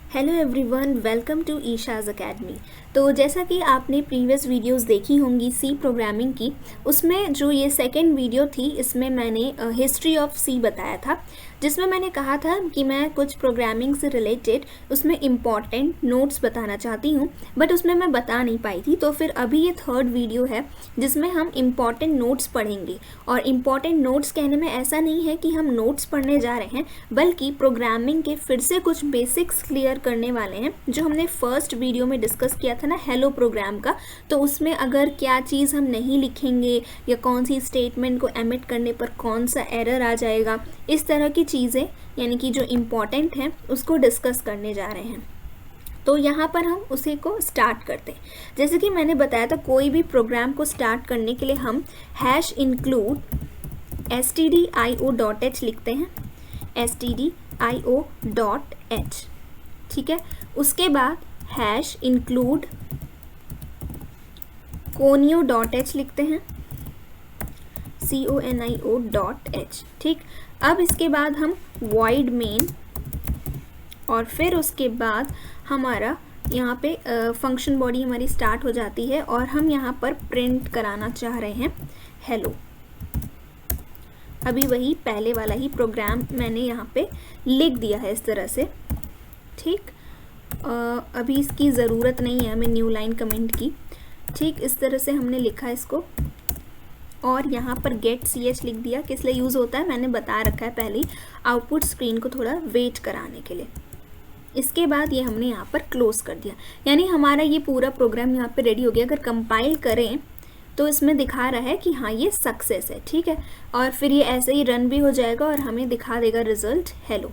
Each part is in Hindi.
Hello everyone, welcome to Isha's academy. तो जैसा कि आपने प्रीवियस वीडियोस देखी होंगी सी प्रोग्रामिंग की, उसमें जो ये सेकंड वीडियो थी इसमें मैंने हिस्ट्री ऑफ सी बताया था, जिसमें मैंने कहा था कि मैं कुछ प्रोग्रामिंग से रिलेटेड उसमें इम्पॉर्टेंट नोट्स बताना चाहती हूँ, बट उसमें मैं बता नहीं पाई थी। तो फिर अभी ये थर्ड वीडियो है जिसमें हम इम्पॉर्टेंट नोट्स पढ़ेंगे। और इम्पॉर्टेंट नोट्स कहने में ऐसा नहीं है कि हम नोट्स पढ़ने जा रहे हैं, बल्कि प्रोग्रामिंग के फिर से कुछ बेसिक्स क्लियर करने वाले हैं जो हमने फर्स्ट वीडियो में डिस्कस किया था ना, हेलो प्रोग्राम का। तो उसमें अगर क्या चीज़ हम नहीं लिखेंगे या कौन सी स्टेटमेंट को एमिट करने पर कौन सा एरर आ जाएगा, इस तरह की चीज़ें यानी कि जो इम्पॉर्टेंट हैं उसको डिस्कस करने जा रहे हैं। तो यहाँ पर हम उसी को स्टार्ट करते हैं। जैसे कि मैंने बताया था, कोई भी प्रोग्राम को स्टार्ट करने के लिए हम #include stdio.h लिखते हैं, stdio.h, ठीक है। उसके बाद #include conio.h लिखते हैं, conio.h, ठीक। अब इसके बाद हम void main, और फिर उसके बाद हमारा यहाँ पे फंक्शन बॉडी हमारी स्टार्ट हो जाती है और हम यहाँ पर प्रिंट कराना चाह रहे हैं हेलो। अभी वही पहले वाला ही प्रोग्राम मैंने यहाँ पे लिख दिया है इस तरह से, ठीक। अभी इसकी ज़रूरत नहीं है हमें न्यू लाइन कमेंट की, ठीक। इस तरह से हमने लिखा इसको और यहाँ पर गेट ch लिख दिया। किस लिए यूज़ होता है मैंने बता रखा है पहले ही, आउटपुट स्क्रीन को थोड़ा वेट कराने के लिए। इसके बाद ये हमने यहाँ पर क्लोज कर दिया, यानी हमारा ये पूरा प्रोग्राम यहाँ पे रेडी हो गया। अगर कंपाइल करें तो इसमें दिखा रहा है कि हाँ ये सक्सेस है, ठीक है। और फिर ये ऐसे ही रन भी हो जाएगा और हमें दिखा देगा रिजल्ट हेलो।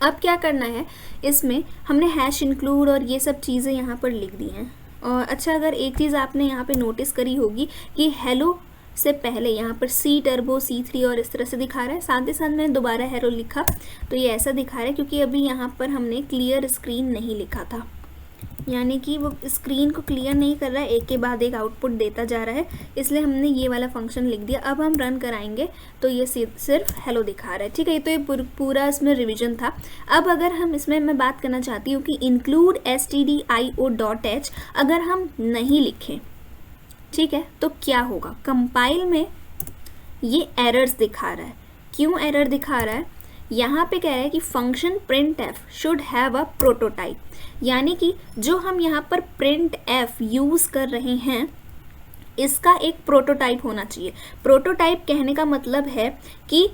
अब क्या करना है, इसमें हमने #include और ये सब चीज़ें यहाँ पर लिख दी हैं। और अच्छा, अगर एक चीज़ आपने यहाँ पे नोटिस करी होगी कि हेलो से पहले यहाँ पर C टर्बो C3 और इस तरह से दिखा रहा है। साथ ही साथ मैंने दोबारा हेलो लिखा तो ये ऐसा दिखा रहा है क्योंकि अभी यहाँ पर हमने क्लियर स्क्रीन नहीं लिखा था, यानी कि वो स्क्रीन को क्लियर नहीं कर रहा है, एक के बाद एक आउटपुट देता जा रहा है, इसलिए हमने ये वाला फंक्शन लिख दिया। अब हम रन कराएंगे तो ये सिर्फ हेलो दिखा रहा है, ठीक है। तो ये पूरा इसमें रिवीजन था। अब अगर हम इसमें मैं बात करना चाहती हूँ कि include stdio.h अगर हम नहीं लिखें, ठीक है, तो क्या होगा। कंपाइल में ये एरर्स दिखा रहा है। क्यों एरर दिखा रहा है, यहाँ पे कह रहा है कि function printf should have a prototype, यानी कि जो हम यहाँ पर printf यूज़ कर रहे हैं इसका एक प्रोटोटाइप होना चाहिए। प्रोटोटाइप कहने का मतलब है कि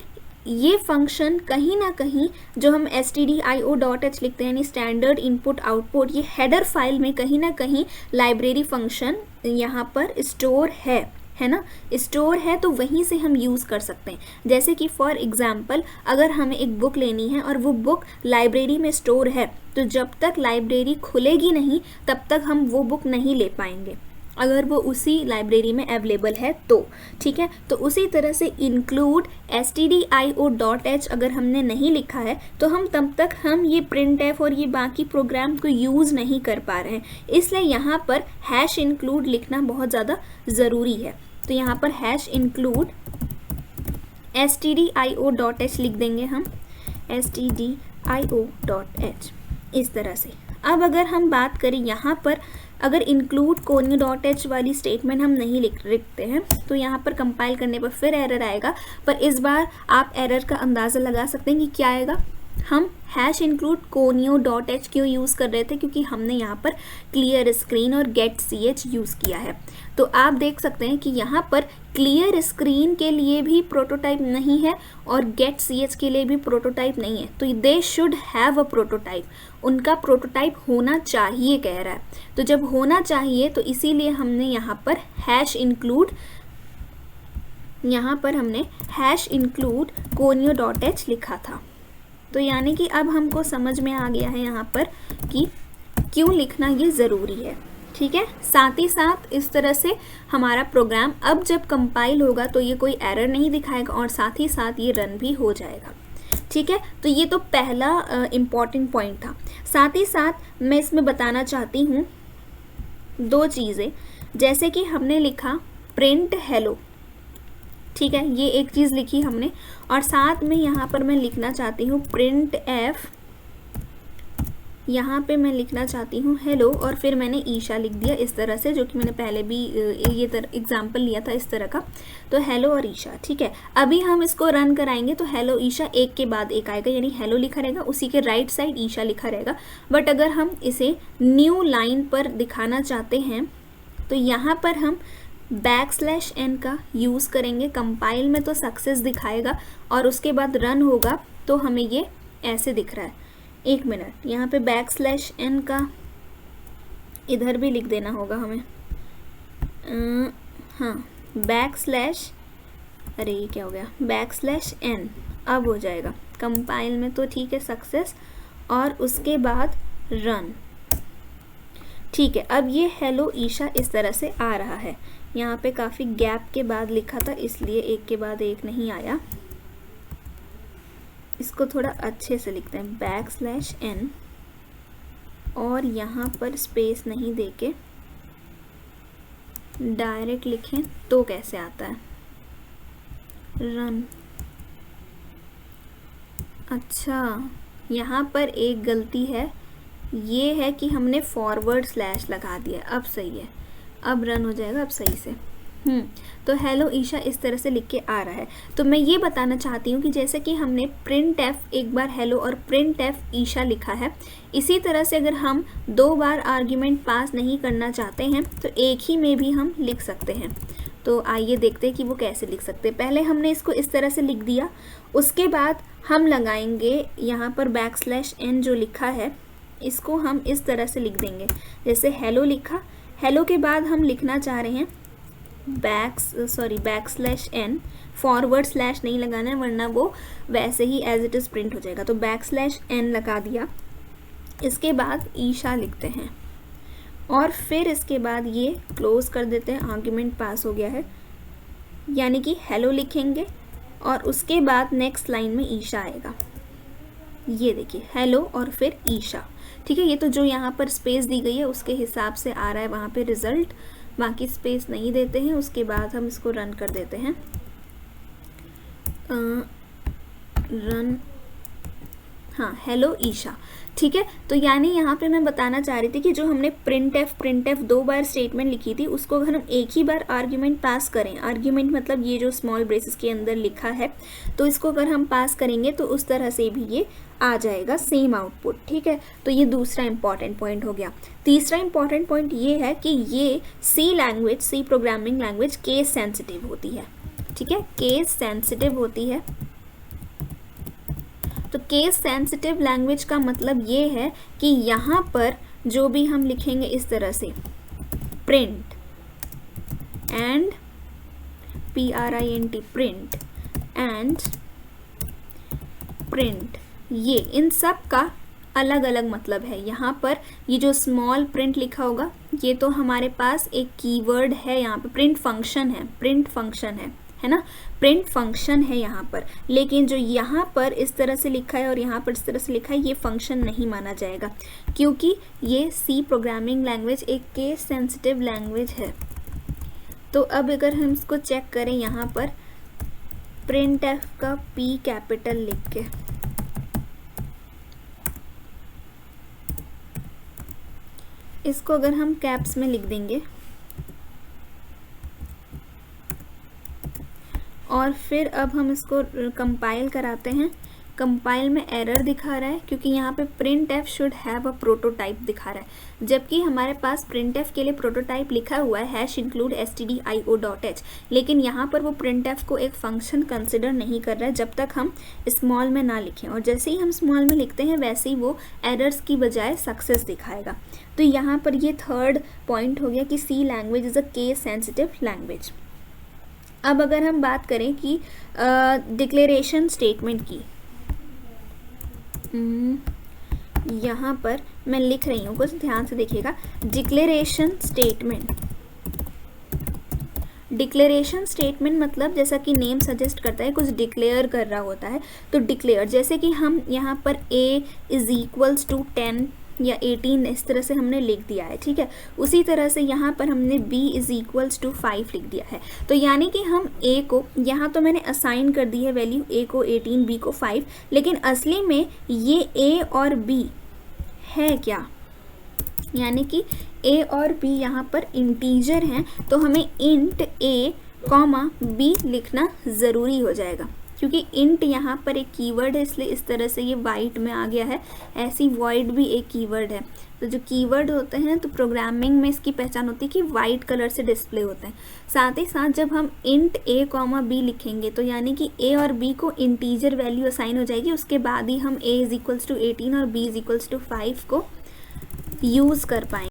ये फंक्शन कहीं ना कहीं जो हम stdio.h लिखते हैं यानी स्टैंडर्ड इनपुट आउटपुट, ये हेडर फाइल में कहीं ना कहीं लाइब्रेरी फंक्शन यहाँ पर स्टोर है ना, स्टोर है, तो वहीं से हम यूज़ कर सकते हैं। जैसे कि फॉर एग्जांपल अगर हमें एक बुक लेनी है और वो बुक लाइब्रेरी में स्टोर है, तो जब तक लाइब्रेरी खुलेगी नहीं तब तक हम वो बुक नहीं ले पाएंगे, अगर वो उसी लाइब्रेरी में अवेलेबल है तो, ठीक है। तो उसी तरह से include stdio.h अगर हमने नहीं लिखा है तो हम तब तक हम ये printf और ये बाकी प्रोग्राम को यूज़ नहीं कर पा रहे हैं, इसलिए यहाँ पर #include लिखना बहुत ज़्यादा ज़रूरी है। तो यहाँ पर #include stdio.h लिख देंगे हम, stdio.h, इस तरह से। अब अगर हम बात करें यहाँ पर, अगर include conio.h वाली स्टेटमेंट हम नहीं लिखते हैं तो यहाँ पर कंपाइल करने पर फिर एरर आएगा। पर इस बार आप एरर का अंदाज़ा लगा सकते हैं कि क्या आएगा। हम #include conio.h क्यों यूज़ कर रहे थे, क्योंकि हमने यहाँ पर क्लियर स्क्रीन और गेट ch यूज़ किया है। तो आप देख सकते हैं कि यहाँ पर क्लियर स्क्रीन के लिए भी प्रोटोटाइप नहीं है और गेट ch के लिए भी प्रोटोटाइप नहीं है। तो they should have a prototype, उनका प्रोटोटाइप होना चाहिए कह रहा है। तो जब होना चाहिए तो इसीलिए हमने यहाँ पर #include conio.h लिखा था। तो यानी कि अब हमको समझ में आ गया है यहाँ पर कि क्यों लिखना ये ज़रूरी है, ठीक है। साथ ही साथ इस तरह से हमारा प्रोग्राम अब जब कंपाइल होगा तो ये कोई एरर नहीं दिखाएगा और साथ ही साथ ये रन भी हो जाएगा, ठीक है। तो ये तो पहला इम्पॉर्टेंट पॉइंट था। साथ ही साथ मैं इसमें बताना चाहती हूँ दो चीज़ें, जैसे कि हमने लिखा प्रिंट हेलो, ठीक है, ये एक चीज़ लिखी हमने, और साथ में यहाँ पर मैं लिखना चाहती हूँ प्रिंट एफ यहाँ पे मैं लिखना चाहती हूँ हेलो और फिर मैंने ईशा लिख दिया इस तरह से, जो कि मैंने पहले भी ये एग्जाम्पल लिया था इस तरह का। तो हेलो और ईशा, ठीक है। अभी हम इसको रन कराएंगे तो हेलो ईशा एक के बाद एक आएगा, यानी हेलो लिखा रहेगा, उसी के राइट साइड ईशा लिखा रहेगा। बट अगर हम इसे न्यू लाइन पर दिखाना चाहते हैं तो यहाँ पर हम \n का यूज़ करेंगे। कंपाइल में तो सक्सेस दिखाएगा और उसके बाद रन होगा तो हमें ये ऐसे दिख रहा है। एक मिनट, यहाँ पे \n का इधर भी लिख देना होगा हमें। हाँ, अरे ये क्या हो गया, \n अब हो जाएगा। कंपाइल में तो ठीक है सक्सेस और उसके बाद रन, ठीक है। अब ये हेलो ईशा इस तरह से आ रहा है। यहाँ पे काफ़ी गैप के बाद लिखा था इसलिए एक के बाद एक नहीं आया। इसको थोड़ा अच्छे से लिखते हैं \n और यहाँ पर स्पेस नहीं देके डायरेक्ट लिखें तो कैसे आता है, रन। अच्छा, यहाँ पर एक गलती है, ये है कि हमने // लगा दिया। अब सही है, अब रन हो जाएगा अब सही से। तो हेलो ईशा इस तरह से लिख के आ रहा है। तो मैं ये बताना चाहती हूँ कि जैसे कि हमने printf एक बार हेलो और printf ईशा लिखा है, इसी तरह से अगर हम 2 बार आर्ग्यूमेंट पास नहीं करना चाहते हैं तो एक ही में भी हम लिख सकते हैं। तो आइए देखते हैं कि वो कैसे लिख सकते हैं। पहले हमने इसको इस तरह से लिख दिया, उसके बाद हम लगाएंगे यहाँ पर \n जो लिखा है इसको हम इस तरह से लिख देंगे। जैसे हेलो लिखा, हेलो के बाद हम लिखना चाह रहे हैं \n, / नहीं लगाना है वरना वो वैसे ही एज इट इज़ प्रिंट हो जाएगा। तो \n लगा दिया, इसके बाद ईशा लिखते हैं और फिर इसके बाद ये क्लोज कर देते हैं। आर्ग्यूमेंट पास हो गया है, यानी कि हेलो लिखेंगे और उसके बाद नेक्स्ट लाइन में ईशा आएगा। ये देखिए हेलो और फिर ईशा, ठीक है। ये तो जो यहाँ पर स्पेस दी गई है उसके हिसाब से आ रहा है वहाँ पे रिजल्ट, बाकी स्पेस नहीं देते हैं। उसके बाद हम इसको रन कर देते हैं, रन, हाँ हेलो ईशा, ठीक है। तो यानी यहाँ पे मैं बताना चाह रही थी कि जो हमने printf 2 बार स्टेटमेंट लिखी थी उसको अगर हम एक ही बार आर्ग्यूमेंट पास करें, आर्ग्यूमेंट मतलब ये जो स्मॉल ब्रेसेस के अंदर लिखा है, तो इसको अगर हम पास करेंगे तो उस तरह से भी ये आ जाएगा सेम आउटपुट, ठीक है। तो ये दूसरा इंपॉर्टेंट पॉइंट हो गया। तीसरा इंपॉर्टेंट पॉइंट ये है कि ये C programming language case sensitive होती है, ठीक है, केस सेंसिटिव होती है। तो केस सेंसिटिव लैंग्वेज का मतलब ये है कि यहाँ पर जो भी हम लिखेंगे इस तरह से print and print and print, ये इन सब का अलग अलग मतलब है। यहाँ पर ये जो स्मॉल प्रिंट लिखा होगा ये तो हमारे पास एक कीवर्ड है, यहाँ पे प्रिंट फंक्शन है ना, प्रिंट फंक्शन है यहाँ पर। लेकिन जो यहाँ पर इस तरह से लिखा है और यहाँ पर इस तरह से लिखा है ये फंक्शन नहीं माना जाएगा, क्योंकि ये सी प्रोग्रामिंग लैंग्वेज एक केस सेंसिटिव लैंग्वेज है। तो अब अगर हम इसको चेक करें यहाँ पर printf का P कैपिटल लिख के, इसको अगर हम कैप्स में लिख देंगे और फिर अब हम इसको कंपाइल कराते हैं। कंपाइल में एरर दिखा रहा है क्योंकि यहाँ पे printf should have a prototype दिखा रहा है, जबकि हमारे पास printf के लिए प्रोटोटाइप लिखा हुआ है #include stdio.h, लेकिन यहाँ पर वो printf को एक फंक्शन कंसिडर नहीं कर रहा है जब तक हम स्मॉल में ना लिखें, और जैसे ही हम स्मॉल में लिखते हैं वैसे ही वो एरर्स की बजाय सक्सेस दिखाएगा। तो यहाँ पर ये थर्ड पॉइंट हो गया कि C language is a case sensitive language. अब अगर हम बात करें कि डिक्लेरेशन स्टेटमेंट की, यहाँ पर मैं लिख रही हूँ, कुछ ध्यान से देखिएगा। डिक्लेरेशन स्टेटमेंट मतलब जैसा कि नेम सजेस्ट करता है कुछ डिक्लेयर कर रहा होता है। तो डिक्लेयर जैसे कि हम यहाँ पर a = 10 या 18 इस तरह से हमने लिख दिया है, ठीक है। उसी तरह से यहाँ पर हमने b = 5 लिख दिया है। तो यानी कि हम a को, यहाँ तो मैंने असाइन कर दी है वैल्यू, a को 18 b को 5, लेकिन असली में ये a और b है क्या, यानी कि a और b यहाँ पर इंटीजर हैं, तो हमें इंट a कॉमा b लिखना ज़रूरी हो जाएगा, क्योंकि इंट यहाँ पर एक कीवर्ड है, इसलिए इस तरह से ये वाइट में आ गया है। ऐसी वॉइड भी एक कीवर्ड है, तो जो कीवर्ड होते हैं तो प्रोग्रामिंग में इसकी पहचान होती है कि वाइट कलर से डिस्प्ले होते हैं। साथ ही साथ जब हम इंट a कॉमा b लिखेंगे तो यानी कि a और b को इंटीजर वैल्यू असाइन हो जाएगी, उसके बाद ही हम a = 18 और b = 5 को यूज़ कर पाएंगे।